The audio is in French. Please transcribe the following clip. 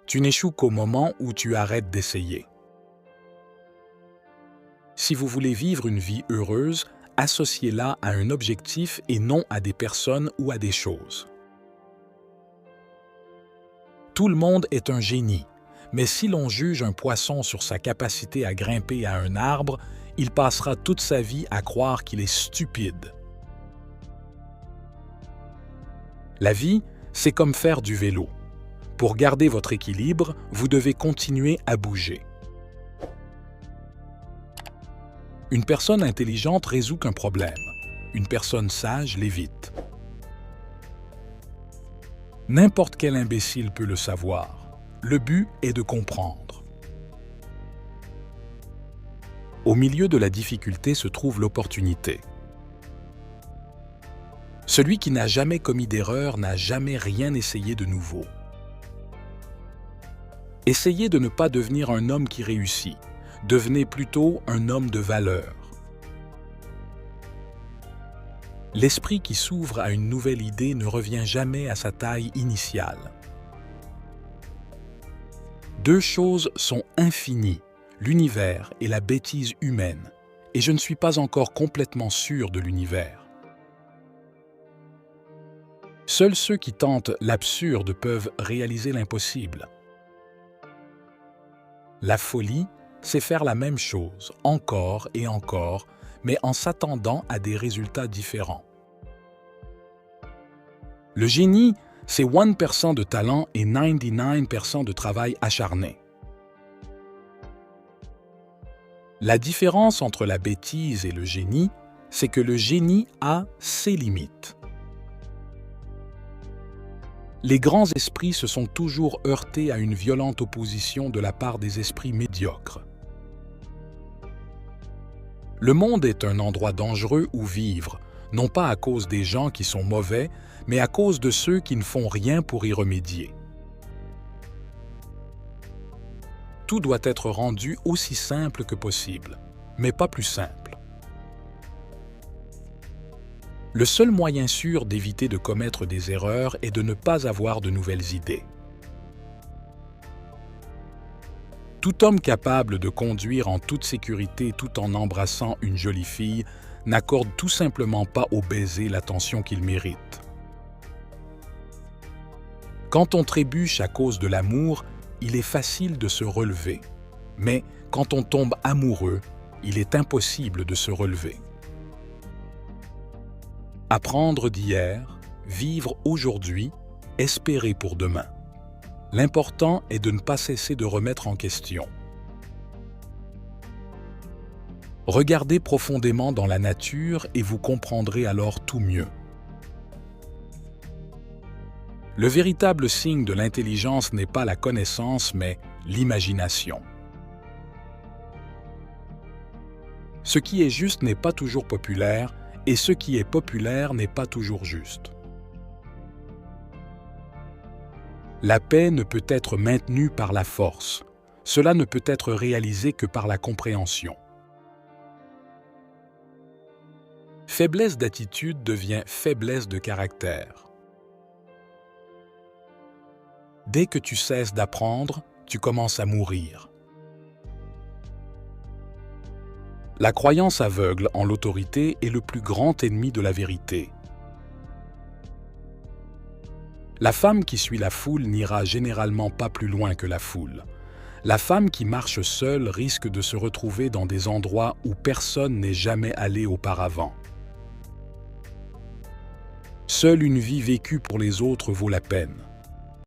Tu n'échoues qu'au moment où tu arrêtes d'essayer. Si vous voulez vivre une vie heureuse, associez-la à un objectif et non à des personnes ou à des choses. Tout le monde est un génie, mais si l'on juge un poisson sur sa capacité à grimper à un arbre, il passera toute sa vie à croire qu'il est stupide. La vie, c'est comme faire du vélo. Pour garder votre équilibre, vous devez continuer à bouger. Une personne intelligente résout qu'un problème. Une personne sage l'évite. N'importe quel imbécile peut le savoir. Le but est de comprendre. Au milieu de la difficulté se trouve l'opportunité. Celui qui n'a jamais commis d'erreur n'a jamais rien essayé de nouveau. Essayez de ne pas devenir un homme qui réussit. Devenez plutôt un homme de valeur. L'esprit qui s'ouvre à une nouvelle idée ne revient jamais à sa taille initiale. Deux choses sont infinies, l'univers et la bêtise humaine, et je ne suis pas encore complètement sûr de l'univers. Seuls ceux qui tentent l'absurde peuvent réaliser l'impossible. La folie, c'est faire la même chose, encore et encore, mais en s'attendant à des résultats différents. Le génie, c'est 1% de talent et 99% de travail acharné. La différence entre la bêtise et le génie, c'est que le génie a ses limites. Les grands esprits se sont toujours heurtés à une violente opposition de la part des esprits médiocres. Le monde est un endroit dangereux où vivre, non pas à cause des gens qui sont mauvais, mais à cause de ceux qui ne font rien pour y remédier. Tout doit être rendu aussi simple que possible, mais pas plus simple. Le seul moyen sûr d'éviter de commettre des erreurs est de ne pas avoir de nouvelles idées. Tout homme capable de conduire en toute sécurité tout en embrassant une jolie fille n'accorde tout simplement pas au baiser l'attention qu'il mérite. Quand on trébuche à cause de l'amour, il est facile de se relever. Mais quand on tombe amoureux, il est impossible de se relever. Apprendre d'hier, vivre aujourd'hui, espérer pour demain. L'important est de ne pas cesser de remettre en question. Regardez profondément dans la nature et vous comprendrez alors tout mieux. Le véritable signe de l'intelligence n'est pas la connaissance, mais l'imagination. Ce qui est juste n'est pas toujours populaire, et ce qui est populaire n'est pas toujours juste. La paix ne peut être maintenue par la force. Cela ne peut être réalisé que par la compréhension. Faiblesse d'attitude devient faiblesse de caractère. Dès que tu cesses d'apprendre, tu commences à mourir. La croyance aveugle en l'autorité est le plus grand ennemi de la vérité. La femme qui suit la foule n'ira généralement pas plus loin que la foule. La femme qui marche seule risque de se retrouver dans des endroits où personne n'est jamais allé auparavant. Seule une vie vécue pour les autres vaut la peine.